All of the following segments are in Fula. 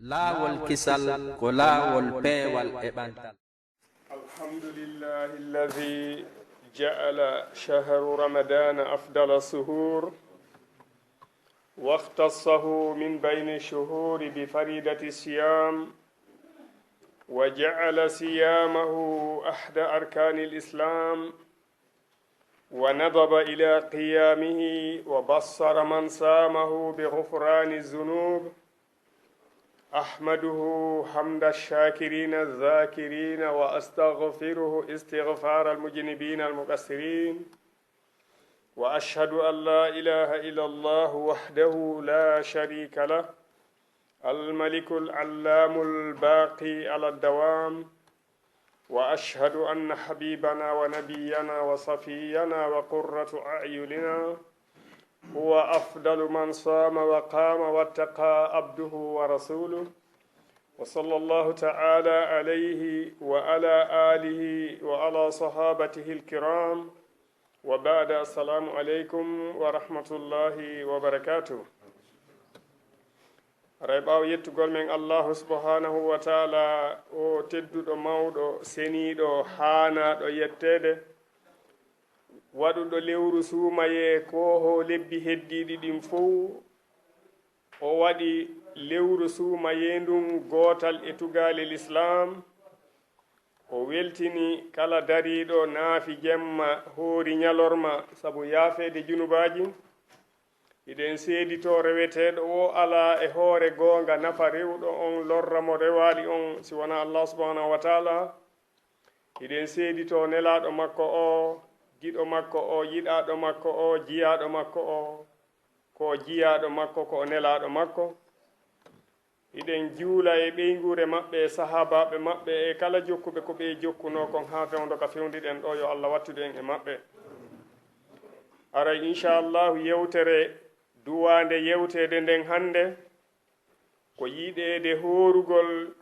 laawol kisal ko laawol peewal e ɓantal. alhamdulillahi alladi ja'ala shahru ramadana afdala suhur واختصه من بين الشهور بفريدة الصيام وجعل صيامه أحد أركان الإسلام وندب إلى قيامه وبصر من صامه بغفران الذنوب أحمده حمد الشاكرين الذاكرين وأستغفره استغفار المذنبين المقصرين وأشهد أن لا إله إلا الله وحده لا شريك له الملك العلام الباقي على الدوام وأشهد أن حبيبنا ونبينا وصفينا وقرة أعيننا هو أفضل من صام وقام واتقى عبده ورسوله وصلى الله تعالى عليه وعلى آله وعلى صحابته الكرام وبعد السلام عليكم ورحمة الله وبركاته ريباو يتugol men Allah subhanahu wa ta'ala o tedduɗo mawɗo seniɗo haanaɗo yettede waɗuɗo lewru suumaye ko ho lebbi heddiɗi ɗin fof o waɗi lewru suumaye ndun gootal e tugali l'islam o weltini kala dariɗo naafi jemma hoori ñalorma sabu yaafede junubaji iɗen seedito reweteɗo o ala e hoore goonga nafa rewɗo on lorra mo rewaali on si wona Allah subhanahu wa ta'ala iɗen seedito nelaɗo makko o giɗo makko o yiɗaɗo makko o jiyaɗo makko o ko jiyaɗo makko ko nelaɗo makko iɗen juula e ɓeygure maɓɓe e sahabaɓe maɓɓe e kala jokkuɓe ko ɓe jokkuno kon ha fewdo ka fewdiɗen ɗo yo Allah wattude en e maɓɓe aray inchallahu yewtere duwande yewtede nden hande ko yiɗede horugol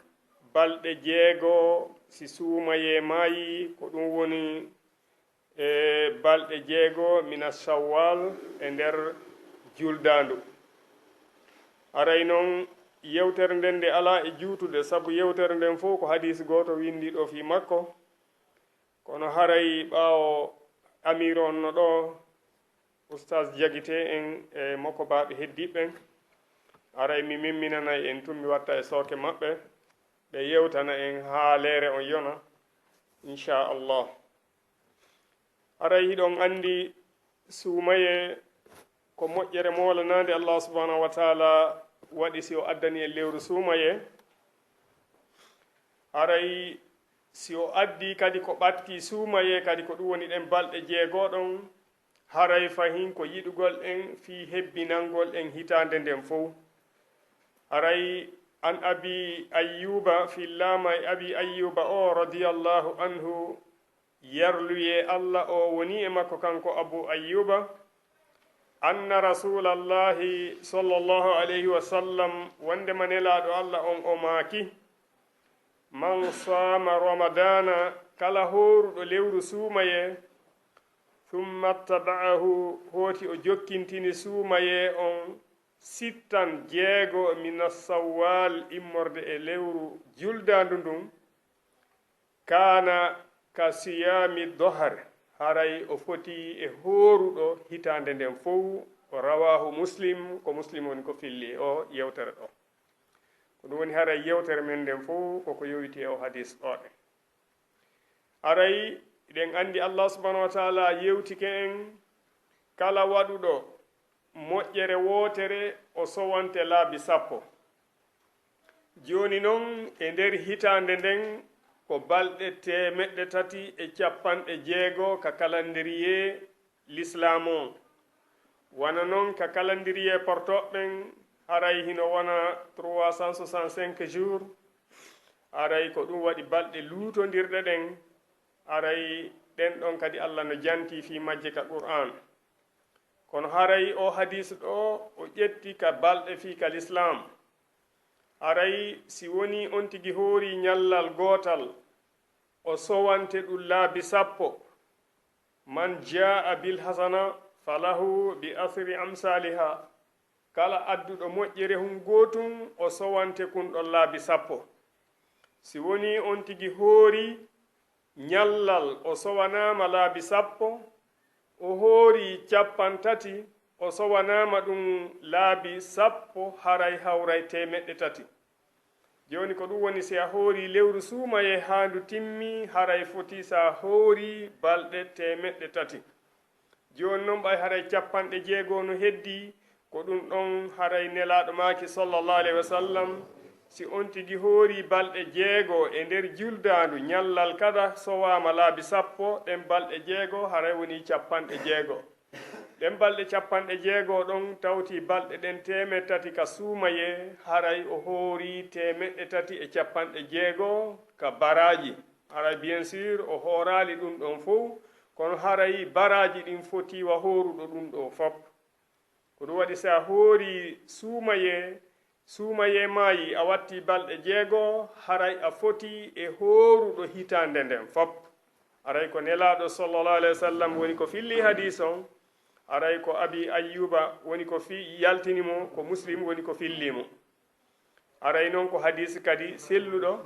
balɗe 6 si suumaye maayi ko ɗum woni e balɗe 6 mina shawwal e nder juldandu aray noon yewtere nden nde ala e juutude sabu yewtere nden fof ko hadis goto windi ɗo fi makko kono haray ɓaawo amir on no ɗo oustage jagite en e makko baaɓe heddiɓɓen aray mi mimminanay en tun mi watta e sooke maɓɓe ɓe yewtana en haa leere on yona inchallah aray hiɗon andi suumaye ko moƴƴere molanade Allah subhanahu wa ta'ala waɗi si o addani en lewru suumaye aray si o addi kadi ko ɓatti suumaye kadi ko ɗum woni ɗen balɗe 6 ɗon haray fahin ko yiɗugol en fi hebbinangol en hitande nden fof aray an abi ayyuba fillama e abi ayyuba o radiyallahu anhu yarluye Allah o woni e makko kanko abu ayyuba anna rasulallahi sallallahu alayhi wa sallam wonde manelaɗo Allah on o maaki man sama ramadana kala horuɗo lewru suumaye thumma taba'ahu hooti o jokkintini suumaye on 6 mina sawwal immorde e lewru juldandu ndun kana ka siyami dohar haray o foti e horuɗo hitande nden fof o rawahu muslim ko muslim woni ko filli o yewtere ɗo ko ɗum woni haray yewtere men nden fof koko yowiti e o hadis ɗoɗe aray eɗen andi Allah subhanahu wa ta'ala yewtike en kala waɗuɗo moƴƴere wotere o sowante laabi 10 joni noon e nder hitande nden ko balɗe 350 ka calendrier l'islam on wana noon ka calendrier portoɓɓen haray hino wona 365 jours aray ko ɗum waɗi balɗe luutodirɗe ɗen aray ɗen ɗon kadi Allah no janti fi majje ka Qur'an kono haray o hadis ɗo o ƴetti ka balɗe fi ka l'islam aray si woni on tigi hoori ñallal gootal o sowante ɗum laabi 10 man jaa bil hasana falahu bi asri amsaliha kala adduɗo moƴƴere hun gotum o sowante kunɗon laabi 10 si woni on tigi hoori ñallal o sowanama laabi 10 o hoori 30 o sowanama ɗum laabi 10 haray hawray 300 joni ko ɗum woni si a hoori lewru suumaye handu timmi haray foti sa hoori balɗe 300 joni noon ɓay haray 60 no heddi ko ɗum ɗon haray nelaɗo maki sallallahu alaihi wasallam si on tigi hoori balɗe 6 e nder juldandu ñallal kada sowama laabi 10 ɗen balɗe 6 haray woni 60 ɗen balɗe 60 ɗon tawti balɗe ɗen 300 ka suumaye haray o hoori 360 ka baraji haray bien sûr o hoorali ɗum ɗon fof kono haray baraji ɗin fotiwa hooruɗo ɗum ɗo fop ko ɗum waɗi sa hoori suumaye maayi a watti balɗe 6 haray a foti e hooruɗo hitande nden fop aray ko nelaɗo sallallahu alaihi wasallam woni ko filli hadis on aray ko abi ayyuba woni ko yaltinimo ko muslim woni ko fillimo aray noon ko hadis kadi selluɗo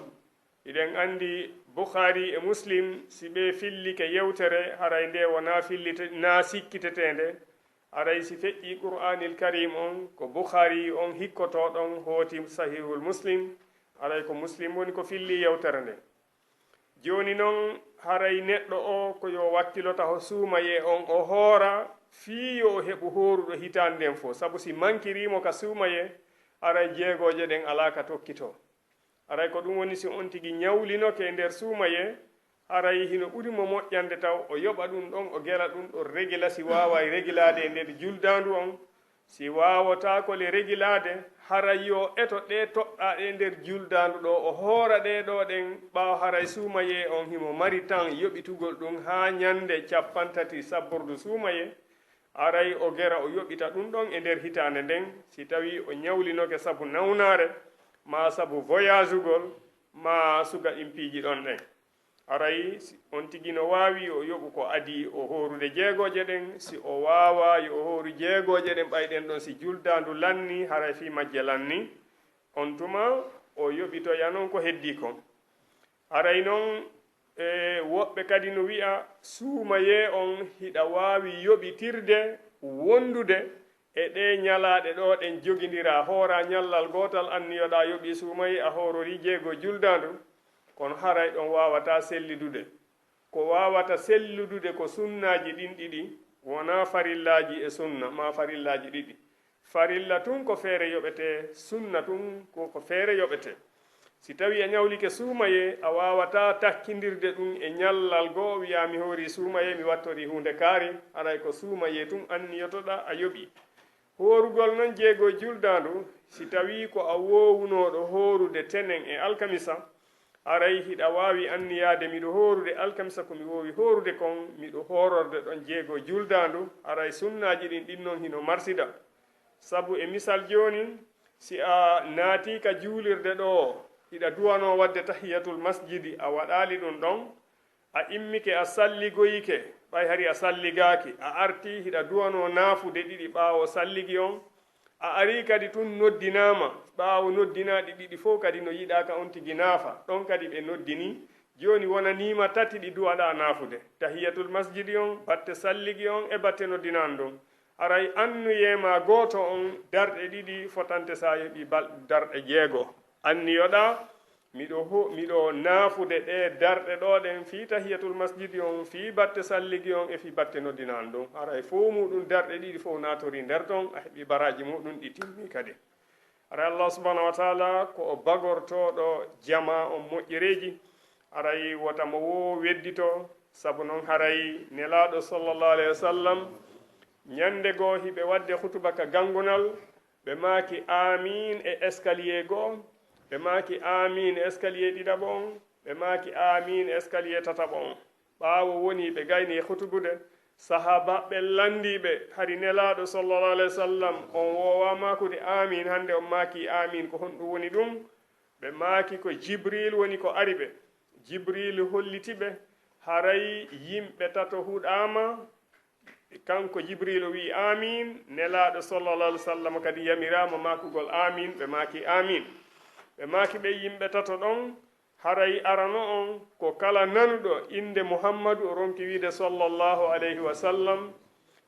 iɗen andi bukhari e muslim si ɓe fillike yewtere haray nde wona fillite na sikkitetende aray si feƴƴi qur'anil karim on ko bukhari on hikkotoɗon hooti sahihul muslim aray ko muslim woni ko filli yewtere nde joni noon haray neɗɗo o ko yo wakkilota ho suumaye on o hoora fii yo o heɓu hooruɗo hitande nden fo sabu si mankirimo ka suumaye aray 6 ɗen ala ka tokkito aray ko ɗum woni si on tigi ñawlinoke e nder suumaye aray hino ɓurimo moƴƴande taw o yoɓa ɗum ɗon o gela ɗum ɗo régila si wawa régilade e nder juldandu on si wawata le régilade haray yo eto ɗe toɗɗa ɗe nder juldandu ɗo o hoora ɗe ɗo ɗen ɓaw haray suumaye on himo mari tan yoɓitugol ɗum ha ñande 30 sabbordu suumaye aray o gera o yoɓita ɗum ɗon e nder hitande nden si tawi o ñawlinoke sabu nawnare ma sabu voyage ugol ma suga impiiji ɗon ɗen aray on tigi no wawi o yoɓu ko adi o hoorude 6 ɗen si o wawa yo o hooru 6 ɗen ɓayɗen ɗon si juldandu lanni haray fi majje lanni on tuma o yoɓitoya noon ko heddi kon aray noon woɓɓe kadi no wi'a suumaye on hiɗa wawi yoɓitirde wondude e ɗe ñalaɗe ɗo ɗen jogindira hoora ñallal gotal anniyoɗa yoɓi suumaye a hoorori 6 juldandu kono haray ɗon wawata sellidude ko wawata selludude ko sunnaji ɗin ɗiɗi wona farillaji e sunna ma farillaji ɗiɗi farilla tun ko feere yoɓete sunna tun ko feere yoɓete si tawi a ñawlike suumaye a wawata takkindirde ɗum e ñallal goo wiya mi hoori suumaye mi wattori hunde kaari aray ko suumaye tun anniyotoɗa a yoɓi hoorugol noon 6 juldandu si tawi ko a wowunoɗo hoorude tenen e alkamisa aray hiɗa wawi anniyade miɗo hoorude alkamisa komi wowi hoorude kon miɗo hoororde ɗon 6 juldandu aray sunnaji ɗin ɗin noon hino marsida sabu e misal joni si a naati ka juulirde ɗo hiɗa duwano wadde tahiyatul masjidi a waɗali ɗum ɗon a immike a salligoyike ɓay hari a salligaki a arti hiɗa duwano naafude ɗiɗi ɓaawo salligi on a ari kadi tun noddinama ɓaawo noddinaɗi ɗiɗi fof kadi no yiɗaka on tigi naafa ɗon kadi ɓe noddini joni wonanima 3 ɗi duwaɗa naafude tahiyatul masjidi on batte salligi on e batte noddinan ɗum aray annuyema goto on darɗe ɗiɗi fotante sa yoɓi darɗe 6 anniyoɗa miɗo naafude ɗe darɗe ɗo ɗen fi tahiyatul masjidi on fi batte salligi on e fi batte noddinan ɗum aray fof muɗum darɗe ɗiɗi fof natori nder ton a heeɓi baraji muɗum ɗi timmi kadi aray allah subhanahu wa taala ko o bagortoɗo jama on moƴƴereji aray wota mo wo weddito sabu noon haray nelaɗo sallallahu alayhi wa sallam ñande goo hiɓe wadde hutuba ka gangunal ɓe maaki amin e escalier goo ɓe maaki amin escalier ɗiɗaɓo on ɓe maaki amin escalier tataɓo on ɓaawo woni ɓe gayni hutubude sahabaɓe landiɓe hari nelaɗo sallallahu alayhi wa sallam on wowa makude amin hande on maaki amin ko honɗum woni ɗum ɓe maaki ko jibril woni ko ari ɓe jibril hollitiɓe haray yimɓe tato huɗama kanko jibril wi amin, nelaɗo sallallah alih w sallam kadi yamirama makugol amin, ɓe maki amin. ɓe maki ɓe yimɓe tato ɗon. haray arano on ko kala nanuɗo inde muhammadu o ronki wiide sallllahu alayhi wa sallam,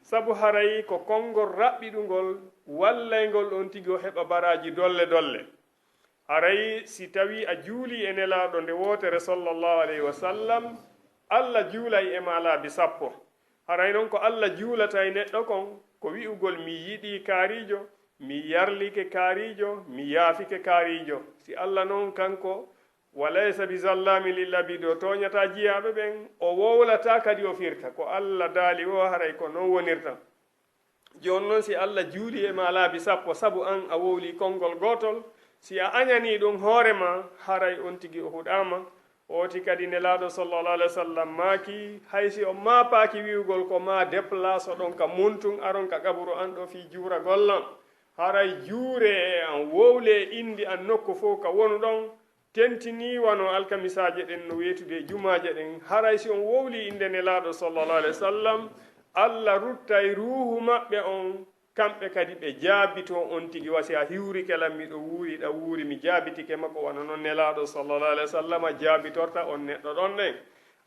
sabu haray ko konngol raɓɓiɗugol wallaygol ɗon tigi o heɓa baraji dolle dolle. haray si tawi a juuli e nelaɗo nde wotere sallllahu alayhi wa sallam, allah juulay e ma laabi sappo. haray noon ko allah juulata e neɗɗo kon ko wi'ugol mi yiɗi kaarijo, mi yarlike kaarijo, mi yaafike kaarijo. si allah noon kanko walaysa bi zallami lil abid, o toñata jiyaɓe ɓen, o wowlata kadi o firta. ko allah daali o haray ko noon wonirta. joni noon si allah juuli e ma laabi sappo sabu an a wowli konngol gotol, si a añani ɗum hoorema haray on tigi o huɗama. oti kadi nelaɗo sallallah alih wa sallam maaki, haysi o mapaki wiwgol ko ma déplace oɗon ka muntun aron ka gaɓuru an ɗo fi juura gollam. haray juure e an wowle indi an nokku fof ka wonu ɗon, tentini wano alkamisaje ɗen no wetude jumaje ɗen. haray si on wowli inde nelaɗo sallallah alih wa sallam, allah ruttay ruhu maɓɓe on, kamɓe kadi ɓe jaabito on tigi. wasi a hiwrike lam miɗo wuuri ɗa wuuri mi jaabitike makko, wona noon nelaɗo sallallah alih wa sallam jaabitorta on neɗɗo ɗon ɗen.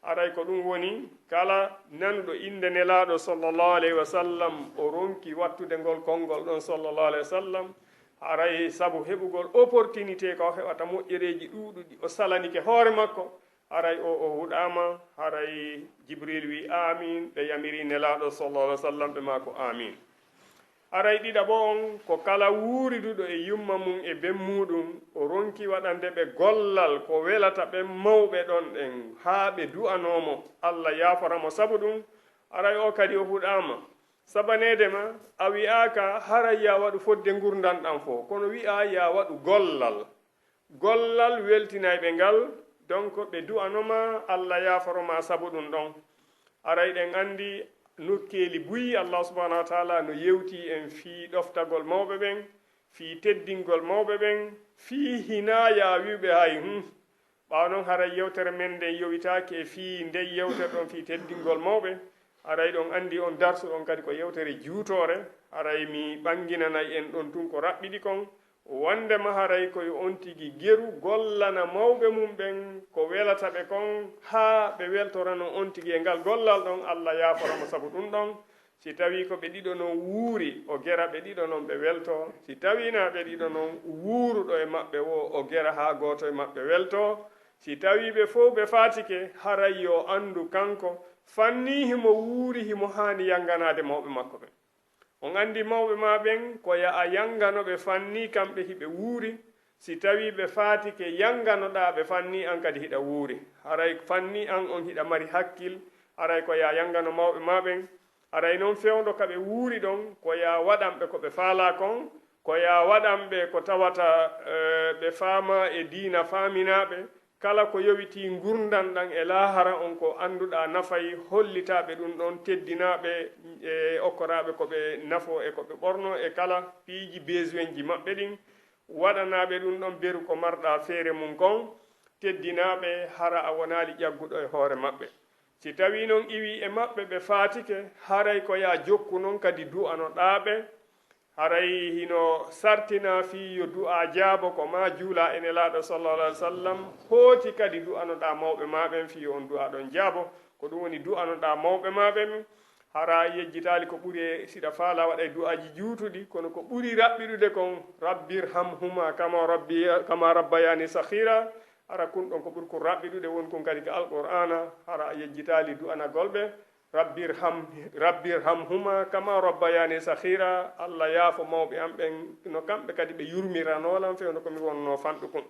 aray ko ɗum woni kala nanuɗo inde nelaɗo sallallahu alayhi wa sallam o ronki wattude ngol konngol ɗon sallallahu alayhi wa sallam. haray sabu heɓugol opportunité ko heɓata moƴƴereji ɗuɗuɗi o salanike hoore makko. haray o huɗama. haray jibril wi amin, ɓe yamiri nelaɗo sallallahu alayhi wa sallam ɓe ma ko amin. haray ɗiɗaɓo on ko kala wuuriduɗo e yumma mum e ben muɗum o ronki waɗande ɓe gollal ko welata ɓen mawɓe ɗon ɗen haa ɓe du'anomo allah yaforamo. sabu ɗum haray o kadi o huɗama. sabanede ma a wi'aka haray ya waɗu fodde gurdanɗan fo, kono wi'a ya waɗu gollal weltinayɓe ngal, donc ɓe du'anoma allah yaforoma sabu ɗum ɗon. haray ɗen andi nokkeeli buyi allah subahanahu wa taala no yewti en fii ɗoftagol mawɓe ɓen, fii teddingol mawɓe ɓen, fii hinaya wiɓe hay ɓawa noon haray yewtere men nden yowitaki e fii nde yewtere ɗon fii teddingol mawɓe. haray ɗon andi on darsu ɗon kadi ko yewtere juutore. haray mi ɓanginanayi en ɗon tun ko raɓɓiɗi kon, wondema haray koye on tigi geru gollana mawɓe mum ɓen ko welata ɓe kon haa ɓe weltorano on tigi e ngal gollal ɗon, allah yaforamo sabu ɗum ɗon. si tawi ko ɓe ɗiɗo noon wuuri o gera ɓe ɗiɗo noon ɓe welto, si tawina ɓe ɗiɗo noon wuuruɗo e maɓɓe o gera haa gooto e maɓɓe welto. si tawi ɓe fof ɓe fatike haray yo andu kanko fanni himo wuuri himo haani yanganade mawɓe makko ɓen. on andi mawɓe ma ɓen ko ya a yanganoɓe fanni kamɓe hiɓe wuuri. si tawi ɓe fatike yanganoɗa ɓe fanni an kadi hiɗa wuuri. haray fanni an on hiɗa mari hakkil. haray ko ya yangano mawɓe ma ɓen. haray noon fewdo kaɓe wuuri ɗon ko ya waɗanɓe ko ɓe faala kon, ko ya waɗanɓe ko tawata ɓe faama e diina faaminaɓe. kala ko yowiti gurdan ɗan e lahara on ko annduɗa nafay hollitaɓe ɗum ɗon teddinaɓe e okkoraɓe koɓe nafo e koɓe ɓorno e kala piiji besoin ji maɓɓe ɗin, waɗanaɓe ɗum ɗon beru ko marɗa feere mum kon, teddinaɓe hara a wonali ƴagguɗo e hoore maɓɓe. si tawi noon iwi e maɓɓe ɓe fatike haray ko ya jokku noon kadi du'anoɗaɓe. haray hino sartina fi yo du'a jaabo ko ma juula ene laaɗo sallallahu alaihi wasallam hooti kadi du'anoɗa mawɓe maɓen fi on du'a ɗon jaabo ko ɗum woni du'anoɗa mawɓe maɓen. hara yejjitali ko ɓuuri siɗa faala waɗa du'aji juutuɗi, kono ko ɓuuri raɓɓiɗude kon rabbirhamhuma kama rabbayani sahira. hara kun ɗon ko ɓuuri ko raɓɓiɗude won kon kadi ko alqur'ana. hara yejjitali du'anagol ɓe rabbirhamhuma kama rabbayani sahira. allah yaafo mawɓe am ɓen no kamɓe kadi ɓe yurmiranolan fewno komi wonno fanɗu kon.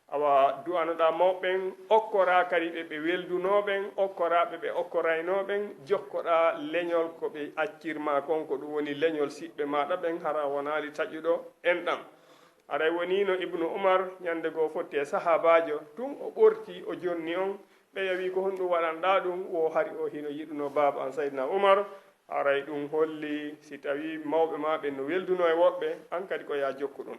awa du'anoɗa mawɓen, okkora kadi ɓe weldunoɓen, okkoraɓe ɓe okkoraynoɓen, jokkoɗa leñol ko ɓe accirma kon ko ɗum woni leñol siɓɓe maɗa ɓen hara wonali taƴuɗo enɗam. aɗa woni no ibnu umar ñande goo fotti e sahabajo tun o ɓorti o jonni on ɓe yawi ko honɗum waɗanɗa ɗum o hari o hino yiɗuno baba an saydna umar. aray ɗum holli si tawi mawɓe maɓe no welduno e woɓɓe an kadi ko ya jokku ɗum.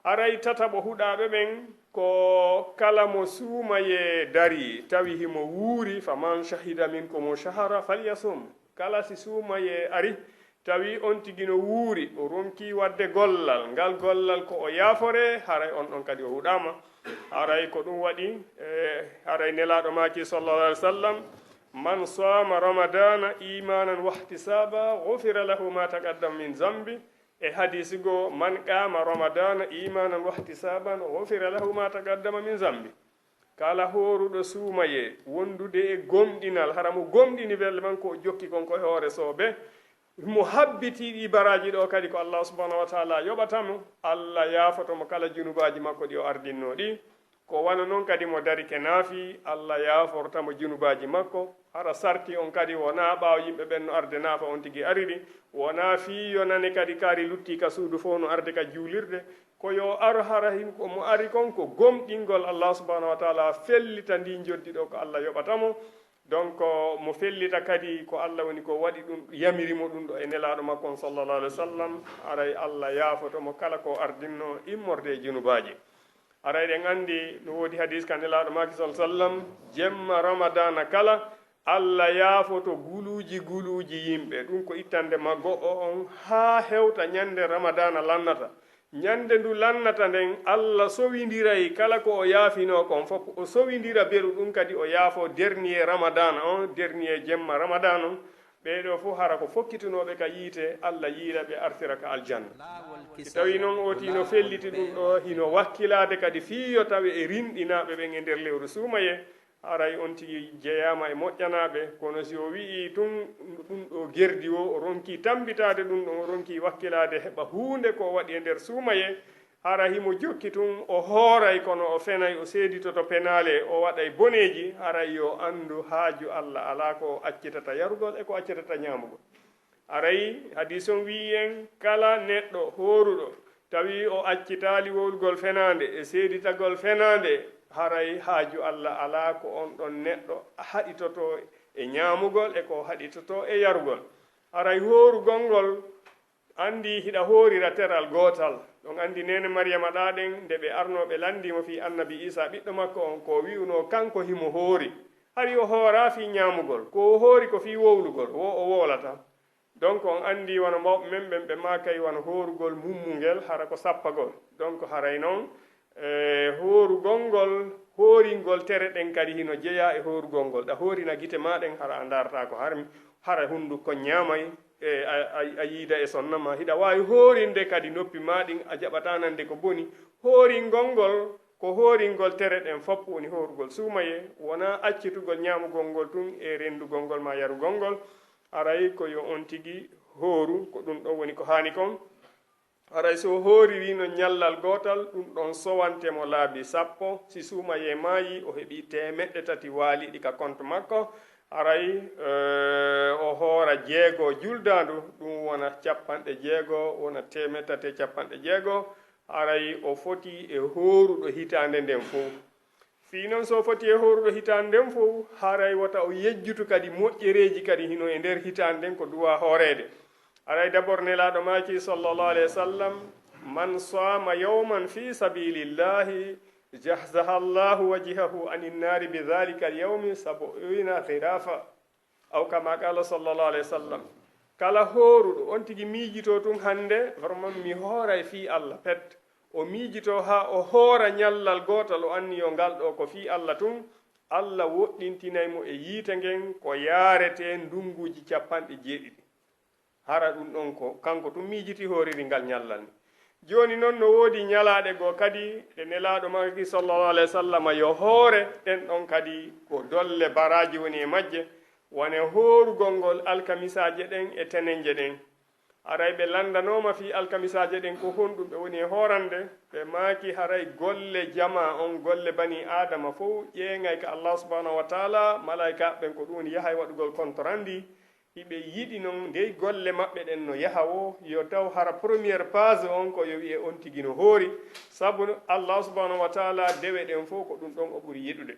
aray tataɓo huɗaɓe ɓen ko kala mo suumaye dari tawi himo wuuri faman shahida minkum shahara falyasum. kala si suumaye ari tawi on tigi no wuuri o ronki wadde gollal ngal gollal ko o yaafore haray on ɗon kadi o huɗama haray ko ɗum waɗi haray nelaɗo maki sallallahu alaihi wa sallam man sama ramadana imanan wahtisaba gufira lahu ma taqaddama min zambi e hadisi go man qama ramadana imanan wahtisaban gufira lahu ma taqaddama min zambi kala horuɗo suumaye wondude e gomɗinal hara mo gomɗini welde man ko jokki konko e hoore soɓe mo habbiti ɗi baraji ɗo kadi ko Allah subhanahu wa ta'ala yoɓatamo Allah yafotomo kala junubaji makko ɗi o ardinno ɗi ko wana noon kadi mo dari ke naafi Allah yafortamo junubaji makko hara sarti on kadi wona ɓaawo yimɓe ɓen no arde naafa on tigi ariɗi wona fiyo nane kadi kaari lutti ka suudu fof no arde ka juulirde ko yo ar hara ko mo ari kon ko gomɗingol Allah subhanahu wa ta'ala fellita ndi joddi ɗo ko Allah yoɓatamo donc mo fellita kadi ko Allah woni ko waɗi ɗum yamirimo ɗum ɗo e nelaɗo makko on sallallahu alaihi wa sallam aray Allah yaafotomo kala ko ardinno immorde e junubaji aray ɗen andi no woodi hadis ka nelaɗo maki sallallahu alaihi wa sallam jemma ramadana kala Allah yaafoto guluji yimɓe ɗum ko ittande maggo o on ha hewta ñande ramadana lannata ñande ndu lannata nden Allah sowindiray kala ko o yaafino kon fof o sowindira beru ɗum kadi o yaafo dernier ramadana on dernier jemma ramadana on ɓeɗo fof hara ko fokkitunoɓe ka yiite Allah yiira ɓe artira ka aljanna si tawi noon o tino felliti ɗum ɗo hino wakkilade kadi fiyo tawi e rinɗinaɓe ɓen e nder lewru suumaye aray on tigi jeyama e moƴƴanaɓe kono si o wii tun ɗum ɗo gerdi o ronki tambitade ɗum ɗon o ronki wakkilade heɓa hunde ko waɗi e nder suumaye hara himo jokki tun o hooray kono o fenay o seeditoto penale o waɗay boneji aray yo andu haaju Allah ala ko accitata yarugol e ko accitata ñamugol aray hadis on wi en kala neɗɗo hooruɗo tawi o accitali wowlugol fenande e seeditagol fenande haray haaju Allah ala ko on ɗon neɗɗo haɗitoto e ñaamugol e ko haɗitoto e yarugol haray hoorugol ngol andi hiɗa hoorira teral gootal ɗon andi nene Mariama ɗaɗen nde ɓe arnoɓe landimo fi annabi Isa ɓiɗɗo makko on ko wi'uno kanko himo hoori hari o hoora fi ñaamugol ko o hoori ko fi wowlugol wo o wolata donc on andi wona mawɓe men ɓen ɓe makay wona hoorugol mummugel hara ko sappagol donc haray noon hoorugol ngol hooringol tere ɗen kadi hino jeeya e hoorugol ngol ɗa hoorina gite maɗen hara a darata ko hara hunduko ñaamay e a yiida e sonnama hiɗa wawi hoorinde kadi noppi maɗin a jaɓata nande ko boni hooringol ngol ko hooringol tere ɗen fof woni hoorugol suumaye wona accitugol ñaamugol ngol tun e rendugol ngol ma yarugol ngol aray ko yo on tigi hooru ko ɗum ɗon woni ko haani kon aray so hooriri no ñallal gootal ɗum ɗon sowantemo laabi sappo si suumaye maayi o heɓi temeɗɗe tati waaliɗi ka compte makko aray o hoora jeego juldandu ɗum wona capanɗe jeego wona temeɗɗe tati capanɗe jeego aray o foti e hooruɗo hitande nden fof fi noon so foti e hooruɗo hitande nden fof haray wota o yejjutu kadi moƴƴereji kadi hino e nder hitande nden ko duwa hoorede aray d'abord nelaɗo maki sallallahu alayhi wa sallam man sama yawman fi sabilillahi jahzaha Allahu wajhahu anin nari bi dhalika al-yawmi 70 khirafa aw kama qala sallallahu alayhi wa sallam kala hooruɗo on tigi miijito tun hande vraiment mi hooray fi Allah pet o miijito ha o hoora ñallal gotal o anni yo ngal ɗo ko fi Allah tun Allah woɗɗintinaymo e yiite ngen ko yaarete ndunguji 70 hara ɗum ɗon ko kanko tum miijiti hooriri ngal ñallal ni joni noon no woodi ñalaɗe goo kadi e nelaɗo maki sallallahu alayhi wa sallam yo hoore ɗen ɗon kadi ko dolle baraji woni e majje wone hoorugol ngol alkamisaje ɗen e tenenje ɗen aray ɓe landanoma fi alkamisaje ɗen ko honɗum ɓe woni e hoorande ɓe maaki haray golle jama on golle bani adama fof ƴeeŋay ka Allah subhanahu wa taala malaika ɓen ko ɗum yahay waɗugol contrandi hiɓe yiɗi noon ndey golle maɓɓe ɗen no yaha o yo taw hara premiére page on ko yo wiye on tigi no hoori sabu Allah subhanahu wa taala dewe ɗen fof ko ɗum ɗon o ɓuri yiɗude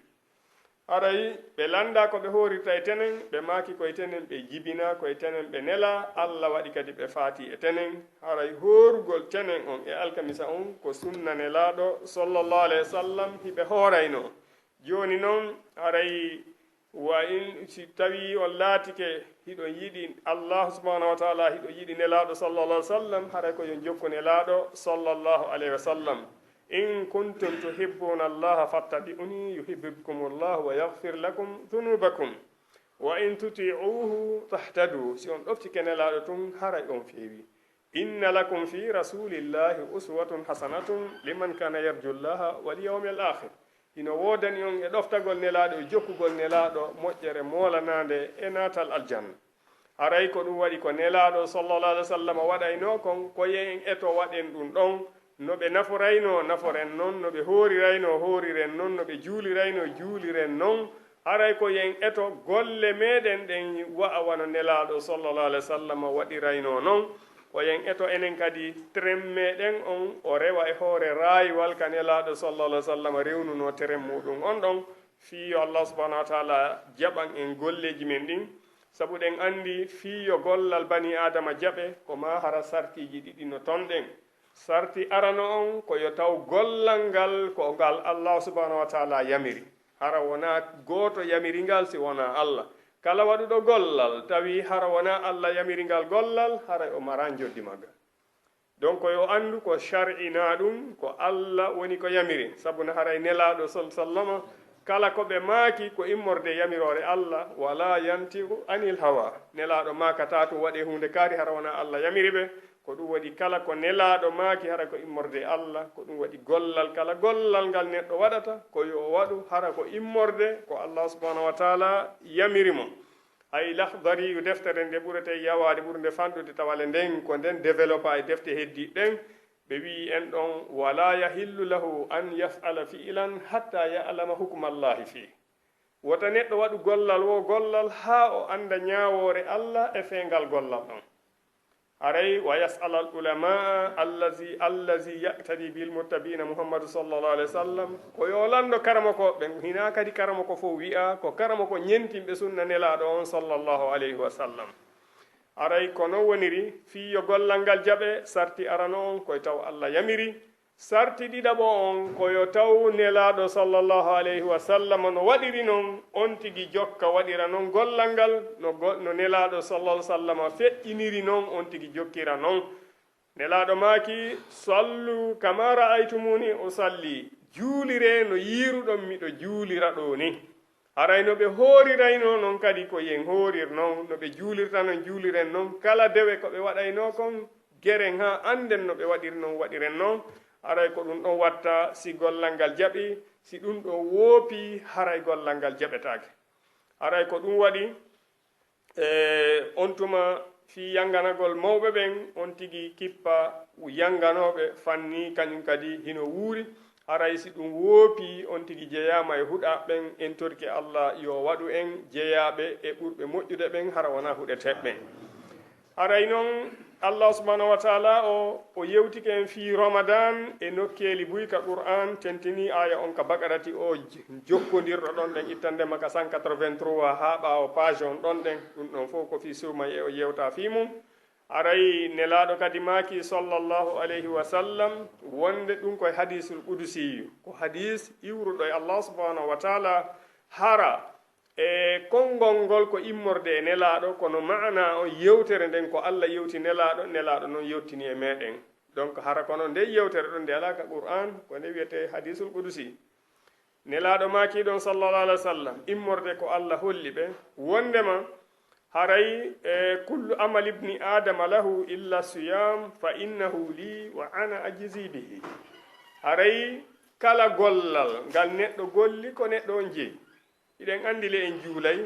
aray ɓe landa ko ɓe hoorirta e tenen ɓe maaki koye tenen ɓe jibina koye tenen ɓe nela Allah waɗi kadi ɓe faati e tenen haray hoorugol tenen on e alkamisa on ko sunna nelaɗo sallallahu alayhi wa sallam hiɓe hoorayno joni noon haray wa in si tawi on laatike hiɗo yiɗi Allah subhanahu wa taala hiɗo yiɗi nelaɗo sallallahu alaihi wa sallam haray ko yo jokku nelaɗo sallallahu alaihi wa sallam in kuntum tuhibbuna allaha fattabi'uni yuhibbukum llah wa yaghfir lakum dhunubakum wa in tuti'uhu tahtadu si on ɗoftike nelaɗo tun haray on feewi inna lakum fi rasulillahi uswatun hasanatun liman kana yarju llaha wal yawmil akhir ino wodani on e ɗoftagol nelaɗo e jokkugol nelaɗo moƴƴere molanade e natal aljanna haray ko ɗum waɗi ko nelaɗo sallallahu alaihi wa sallam waɗayno kon koye en eto waɗen ɗum ɗon no ɓe naforayno naforen noon no ɓe horirayno horiren noon no ɓe juulirayno juuliren noon haray ko yen eto golle meɗen ɗen wa'awano nelaɗo sallallahu alaihi wa sallam waɗirayno noon ko yen eto enen kadi tren meɗen on o rewa e hoore rayiwal ka nelaɗo sallallahu alaihi wa sallam rewnuno teren muɗum on ɗon fiyo Allah subhanahu wa taala jaɓan en golleji men ɗin sabu ɗen andi fiyo gollal bani adama jaɓe ko ma hara sartiji ɗiɗi no ton ɗen sarti arano on ko yo taw gollal ngal ko ngal Allah subhanahu wa taala yamiri hara wona goto yamiri ngal si wona Allah kala waɗuɗo gollal tawi hara wona Allah yamiri ngal gollal hara o mara joddi magga donc yo andu ko shar'ina ɗum ko Allah woni ko yamiri sabu no haray nelaɗo sallama kala ko ɓe maaki ko immorde yamirore Allah wala yantiqu anil hawa nelaɗo makata to waɗe hunde kaari hara wona Allah yamiri ɓe ko ɗum waɗi kala ko nelaɗo maaki hara ko immorde Allah ko ɗum waɗi gollal kala gollal ngal neɗɗo waɗata ko yo waɗu hara ko immorde ko Allah subhanahu wa taala yamirimo ay lahdari yu deftere nde ɓurete yawade ɓurde fanɗude tawale nden ko nden développa e defte heddi ɗen ɓe wi en ɗon wala yahillu lahu an yaf'ala fi'lan hatta ya'lama hukmallahi fi wota neɗɗo waɗu gollal wo gollal ha o anda ñawore Allah e fengal gollal ɗon aray wa yas'al al ulama allazi yaqtadi bil muttabina muhammadu sallallahu alaihi wasallam ko yo lando karama ko ɓe hina kadi karama ko fof wi'a ko karama ko ñentimɓe sunna nelaɗo on sallallahu alaihi wasallam aray ko non woniri fiyo gollal ngal jaɓe sarti arano on koye taw Allah yamiri sarti ɗiɗaɓo on koyo taw nelaɗo sallallahu alaihi wasallam no waɗiri noon on tigi jokka waɗira noon gollal ngal no nelaɗo sallallahu sallam feƴƴiniri noon on tigi jokkira noon nelaɗo maaki sallu kama ra'aytumuni usalli juulire no yiruɗon miɗo juulira ɗo ni haray no ɓe horirayno noon kadi ko yen horir noon no ɓe juulirta noon juuliren noon kala dewe ko ɓe waɗayno kon geren ha anden no ɓe waɗiri noon waɗiren noon haray ko ɗum ɗon watta si gollal ngal jaɓi si ɗum ɗo woopi haray gollal ngal jaɓetake haray ko ɗum waɗi on tuma fi yanganagol mawɓe ɓen on tigi kippa yanganoɓe fanni kañum kadi hino wuuri haray si ɗum woopi on tigi jeyama e huɗa ɓen en torki Allah yo waɗu en jeyaɓe e ɓurɓe moƴƴude ɓen hara wona huɗeteɓɓen haray noon Allah subhanahu wa ta'ala o yewtike en fi Ramadan e nokkeli buyka Qur'an tentini aya on ka bakarati o jokkodirɗo ɗon ɗen ittande maka 183 ha ɓawo page on ɗon ɗen ɗum ɗon fof ko fi suma e o yewta fi mum aray nelaɗo kadi maki sallallahu alayhi wa sallam wonde ɗum koye hadisul qudusi ko hadis iwruɗo e Allah subhanahu wa ta'ala hara e konngol ngol ko immorde e nelaɗo kono maana o yewtere nden ko Allah yewti nelaɗo noon yewtini e meɗen donc hara kono nde yewtere ɗon nde alaka Qur'an ko nde wiyete hadisul qudusi nelaɗo makiɗon sallallahu alaihi wa sallam immorde ko Allah holli ɓe wondema haray kullu amal ibni adama lahu illa siyam fa innahu li wa ana ajzi bihi haray kala gollal ngal neɗɗo golli ko neɗɗo on jeeyi iɗen andile en juulay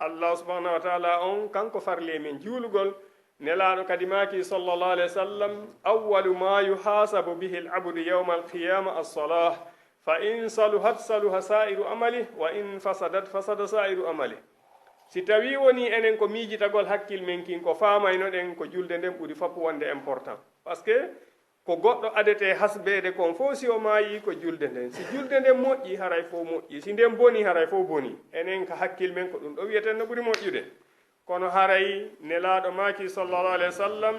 Allah subhanahu wa ta'ala on kanko farle men juulugol nelaɗo kadi maki sallallahu alaihi wasallam awwalu ma yuhasabu bihi al-abdu yawma al-qiyamah as-salah fa in saluhat saluha sa'iru amali wa in fasadat fasada sa'iru amali si tawi woni enen ko miijitagol hakkil men kin ko famayno ɗen ko julde nden ɓuri foppu wonde important parce que ko goɗɗo adete hasbede kon fof si o maayi ko julde nden si julde nden moƴƴi haray fof moƴƴi si nden boni haray fof boni enen ka hakkil men ko ɗum ɗo wiyeten no ɓuri moƴƴude kono haray nelaɗo maki sallallahu alaihi wa sallam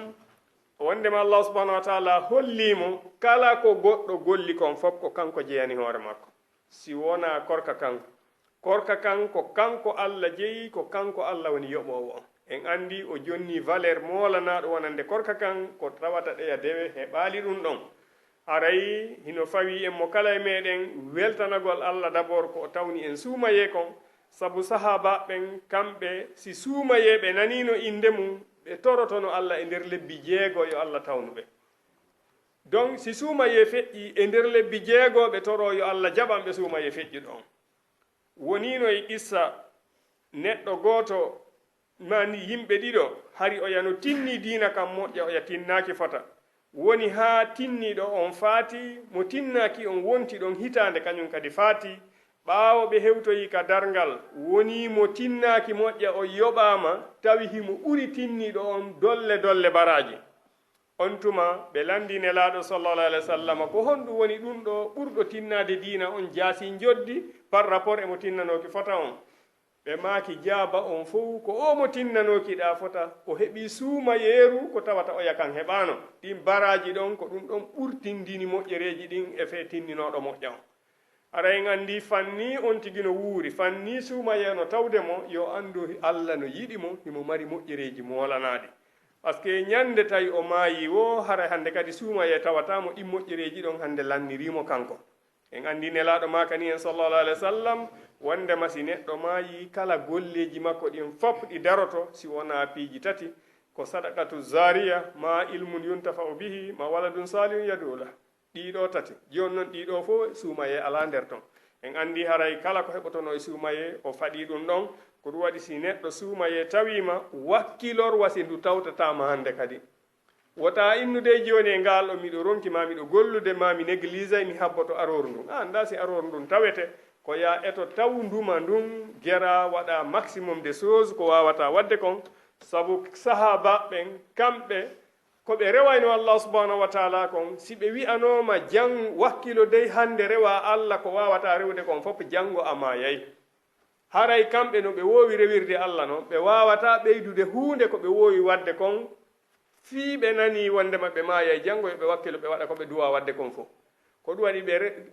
wondema Allah subhanahu wa ta'ala hollimo kala ko goɗɗo golli kon fof ko kanko jeyani hoore makko si wona korka kan ko kanko Allah jeeyi ko kanko Allah woni yoɓowo on en andi o jonni valeur molanaɗo wonande korka kan ko tawata ɗeya dewe heɓali ɗum ɗon aray hino fawi en mo kala e meɗen weltanagol Allah d'abord ko tawni en suumaye kon sabu sahaba ɓen kamɓe si suumayeɓe nanino inde mum ɓe torotono Allah e nder lebbi jeego yo Allah tawnuɓe donc si suumaye feƴƴi e nder lebbi jeego ɓe toro yo Allah jaɓanɓe suumaye feƴƴi ɗon wonino e qissa neɗɗo gooto mani yimɓe ɗiɗo hari o yano tinni diina kam moƴƴa o ya tinnaki fota woni ha tinniɗo on faati mo tinnaki on wonti ɗon hitande kañum kadi faati ɓaawo ɓe hewtoyi ka darngal woni mo tinnaki moƴƴa o yoɓama tawi himo ɓuri tinniɗo on dolle dolle baraji on tuma ɓe landi nelaɗo sallallahu alaihi wa sallam ko honɗum woni ɗum ɗo ɓurɗo tinnade diina on jaasi joddi par rapport e mo tinnanoki fota on ɓe maaki jaaba on fof ko o mo tinnanoki ɗa fota o heɓi suuma yeeru ko tawata o yakan heɓano ɗin baraji ɗon ko ɗum ɗon ɓurtindini moƴƴereji ɗin e fe tinninoɗo moƴƴa on ara en andi fanni on tigi no wuuri fanni suuma yeeno tawde mo yo andu Allah no yiɗi mo himo mari moƴƴereji molanaɗi par ce que ñande tawi o maayi wo hara hande kadi suumaye tawatamo ɗin moƴƴereji ɗon hande lannirimo kanko en andi nelaɗo makani en sallallahu alaihi wa sallam wondema si neɗɗo maayi kala golleji makko ɗin fop ɗi daroto si wona piiji tati ko sadaqatu zariya ma ilmun yuntafa'u bihi ma waladun salihun yadula ɗiɗo tati joni noon ɗiɗo fof suumaye ala nder ton en andi haray kala ko heɓotono e suumaye o faɗi ɗum ɗon ko ɗum waɗi si neɗɗo suumaye tawima wakkilor wasi ndu tawtatama hande kadi wota innude joni e ngal ɗo miɗo ronki ma miɗo gollude ma mi néglisay mi habboto aroru ndun anda si aroru ndun tawete ko ya eto taw nduma ndun gera waɗa maximum de choses ko wawata wadde kon sabu sahaba ɓen kamɓe ko ɓe rewayno Allah subhanahu wa taala kon si ɓe wi'anoma jang wakkilo dey hande rewa Allah ko wawata rewde kon fof jango amayay haray kamɓe no ɓe wowi rewirde Allah noon ɓe wawata ɓeydude hunde ko ɓe wowi wadde kon fii ɓe nani wondema ɓe mayay jango yoɓe wakkilo ɓe waɗa ko ɓe duwa wadde kon fof ko ɗum waɗi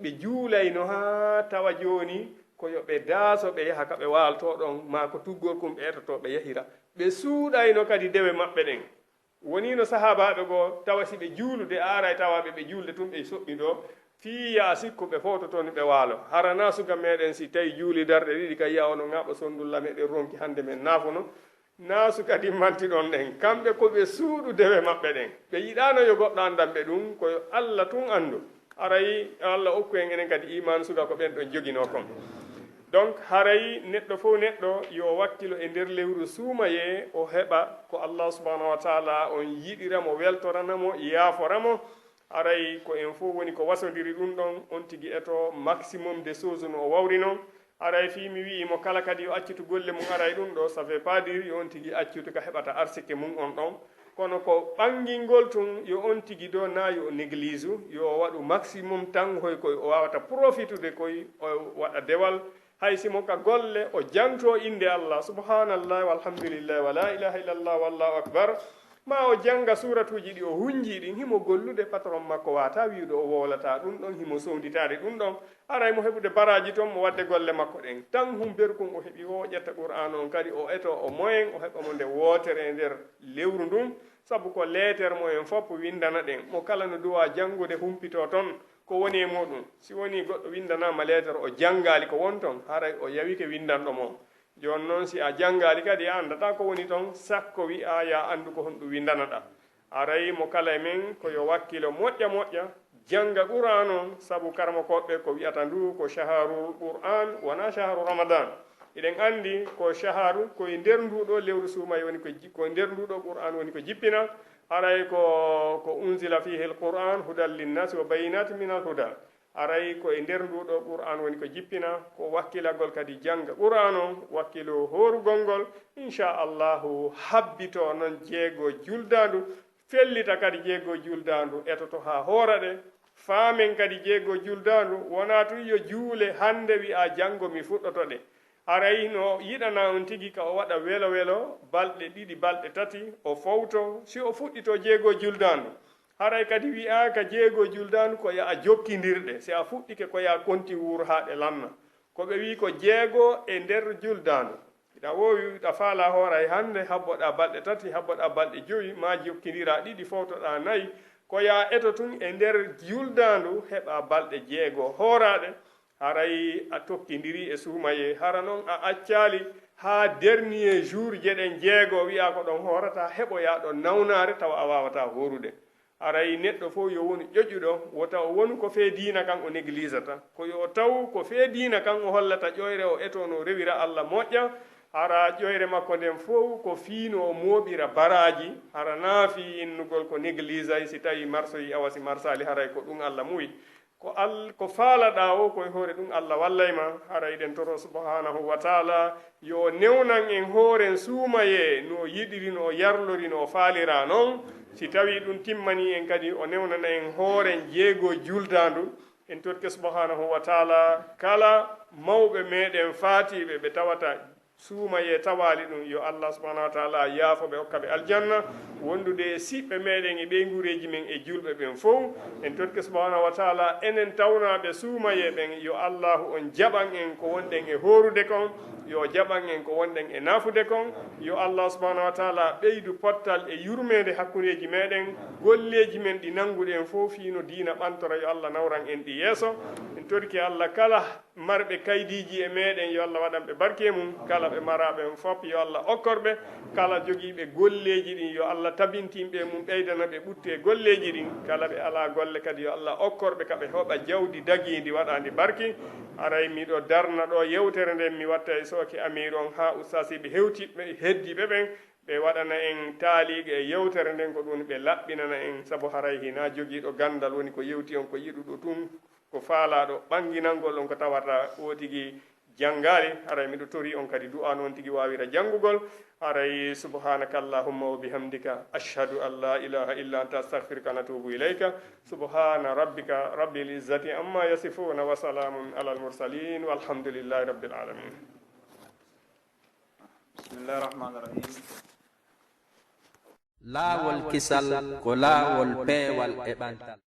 ɓe juulayno ha tawa joni ko yoɓe daaso ɓe yaha ka ɓe walto ɗon ma ko tuggorkum ɓe etoto ɓe yahira ɓe suuɗayno kadi dewe maɓɓe ɗen wonino sahabaɓe goo tawa si ɓe juulude aray tawaɓe ɓe julde tun ɓe soɓɓi ɗo fii ya sikku ɓe fototo ni ɓe waalo harana suga meɗen si tawi juuli darɗe ɗiɗi ka yiya ono ŋaɓa sondulla meɗen ronki hande men naafuno naasu kadi manti ɗon ɗen kamɓe koɓe suuɗu dewe maɓɓe ɗen ɓe yiɗano yo goɗɗo andanɓe ɗum koyo Allah tun andu arayi Allah okku en enen kadi iman suga ko ɓen ɗon jogino kon donc haray neɗɗo fof neɗɗo yo wakkilo e nder lewru suumaye o heɓa ko Allah subhanahu wa taala on yiɗiramo weltoranamo yaaforamo aray ko en fof woni ko wasodiri ɗum ɗon on tigi eto maximum de choses no o wawri noon aray fi mi wi'imo kala kadi yo accitu golle mum aray ɗum ɗo ça fait pas dire yo on tigi accutu ka heɓata arsike mum on ɗon kono ko ɓangingol tun yo on tigi do na yo néglige yo waɗu maximum tan hoy koye o wawata profitude koye o waɗa dewal hay simo ka golle o janto inde Allah subhanallah walhamdulillah wa la ilaha illallah wallahu akbar ma o janga suratuji ɗi o hunji ɗin himo gollude patron makko wata wiiɗo o wolata ɗum ɗon himo sowditade ɗum ɗon aray mo heɓude baraji toon mo wadde golle makko ɗen tan humberkum o heeɓi o ƴetta qur'an on kadi o eto o moyen o heɓamo nde wotere e nder lewru ndun saabu ko leetere mo en fof windana ɗen mo kala no duwa jangude humpito toon ko woni e muɗum si woni goɗɗo windanama leetere o jangali ko won toon haray o yawike windanɗo mo joni noon si a jangali kadi a andata ko woni toon sakko wi'a ya andu ko honɗum windanaɗa aray mo kala e men koyo wakkilo moƴƴa moƴƴa janga qur'an on saabu karmo koɓɓe ko wi'ata ndu ko shaharul qur'an wona shaharu ramadan eɗen andi ko shaharu koye nder nduɗo lewru suumay woni ko nder nduɗo qur'an woni ko jippina aray ko unzila fihi l qur'an hudan linnasi wa bayinatin min al huda aray ko e nder nduɗo qur'an woni ko jippina ko wakkilagol kadi janga qur'an on wakkilo horugol ngol inchallahu habbito noon jeego juldandu fellita kadi jeego juldandu etoto ha horaɗe faamen kadi jeego juldandu wona tu yo juule hande wi'a jango mi fuɗɗoto ɗe aray no yiɗana on tigi ka o waɗa welo welo balɗe ɗiɗi balɗe tati o fawto si o fuɗɗito jeego juldandu haray kadi wi'aka jeego juldandu ko ya a jokkidirɗe si a fuɗɗike ko ya konti wuur ha ɗe lanna ko ɓe wi ko jeego e nder juldandu ɗa wowi ɗa faala hooray hannde habboɗa balɗe tati habboɗa balɗe joyi ma jokkidira ɗiɗi fowtoɗa nayi ko ya eto tun e nder juldandu heɓa balɗe 6 hooraɗe haray a tokkidiri e suumaye hara noon a accali ha dernier jour jeɗen 6 wiya ko ɗon hoorata heɓoya ɗon nawnare tawa a wawata horude aray neɗɗo fof yo woni ƴoƴuɗo wota o wonu ko fee diina kan o néglisata ko yo taw ko fee diina kan o hollata ƴoyre o eto no rewira Allah moƴƴa hara ƴoyre makko nden fof ko fiino o mooɓira baraji hara naafi innugol ko néglisay si tawi marsoyi awasi marsali haray ko ɗum Allah muyi ko faalaɗa o koye hoore ɗum Allah wallayma haray ɗen toro subhanahu wa taala yo newnan en hooren suumaye no yiɗiri no yarlori no faalira noon si tawi ɗum timmani en kadi o newnana en hooren 6 juldandu en totti subhanahu wa taala kala mawɓe meɗen faatiɓe ɓe tawata suumaye tawali ɗum yo Allah subhanahu wa taala yaafo ɓe hokka ɓe aljanna wondude e siɓɓe meɗen e ɓeygureji men e julɓe ɓen fof en totti subhanahu wa taala enen tawnaɓe suumaye ɓen yo Allahu on jaɓan en ko wonɗen e horude kon yo jaɓan en ko wonɗen e naafude kon yo Allah subhanahu wa taala ɓeydu pottal e yurmede hakkureji meɗen golleji men ɗi nanguɗen fof fiino diina ɓantora yo Allah nawran en ɗi yeeso en torki Allah kala marɓe kaydiji e meɗen yo Allah waɗanɓe barke mum kala ɓe maraɓe fof yo Allah okkorɓe kala jogiiɓe golleji ɗin yo Allah tabintinɓe mum ɓeydana ɓe ɓutte golleji ɗin kala ɓe ala golle kadi yo Allah okkorɓe kaɓe hoɓa jawdi dagidi waɗandi barki aray miɗo darna ɗo yewtere nden mi watta e sooke amir on ha ustasiɓe hewtiɓe heddiɓe ɓen ɓe waɗana en taaligue e yewtere nden ko ɗum ɓe laɓɓinana en saabu haray hina jogiiɗo gandal woni ko yewti on ko yiɗuɗo tun ko faalaɗo ɓanginalngol on ko tawata o tigui janngari haray miɗo tori on kadi du'a noon tigui wawira janngugol haray subhanaka allahumma wa bihamdika ashhadu an la ilaha illa anta astaghfiruka wa atubu ilayka subhana rabbika rabbil izzati amma yasifuna wa salamun ala al mursalin walhamdulillahi rabbil alamin. Bismillahir rahmanir rahim. Laawol kisal ko laawol peewal e ɓantal.